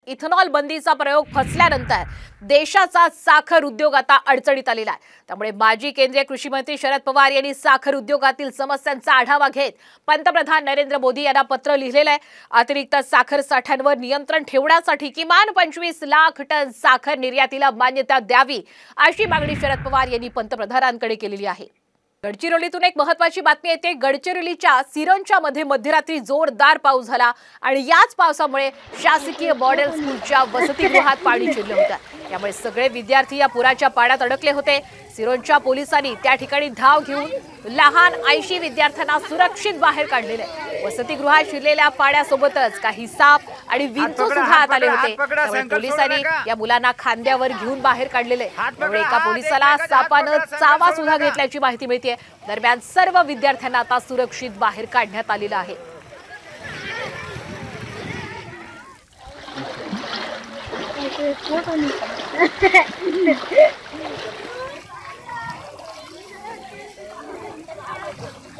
Ethanol बंदीचा प्रयोग फसल्यानंतर देशाचा साखर उद्योग आता अडचणीत आलेला आहे। त्यामुळे माजी केंद्रीय कृषी मंत्री शरद पवार यांनी साखर उद्योगातील समस्यांचा आढावा घेत पंतप्रधान नरेंद्र मोदी यांना पत्र लिहिलेलं आहे। अतिरिक्त साखर साठ्यांवर नियंत्रण ठेवण्यासाठी किमान 25 लाख टन साखर निर्यातीला मान्यता द्यावी अशी मागणी शरद पवार यांनी पंतप्रधानांकडे केलेली आहे। गडचिरोलीतून एक महत्त्वाची बातमी येते। गडचिरोलीच्या सिरोंचा मध्ये मध्यरात्री जोरदार पाऊस झाला आणि याच पावसामुळे शासकीय मॉडेल स्कूलच्या वसतिगृहात पाणी शिरलं होतं। त्यामुळे सगळे विद्यार्थी या पुराच्या पाण्यात अडकले होते। सिरोंचा पोलिसांनी त्या ठिकाणी धाव घेऊन लहान 80 विद्यार्थ्यांना सुरक्षित बाहेर काढलेले। वसतिगृहात शिरलेल्या पाण्यासोबतच काही साप आणि विंचू सुद्धा आत आले होते। त्यामुळे पोलिसांनी या मुलांना खांद्यावर घेऊन बाहेर काढलेले। त्यामुळे एका पोलिसाला सापानं चावा सुद्धा घेतल्याची माहिती मिळते। दरम्यान सर्व विद्यार्थ्यांना आता सुरक्षित बाहेर काढण्यात आलेलं आहे।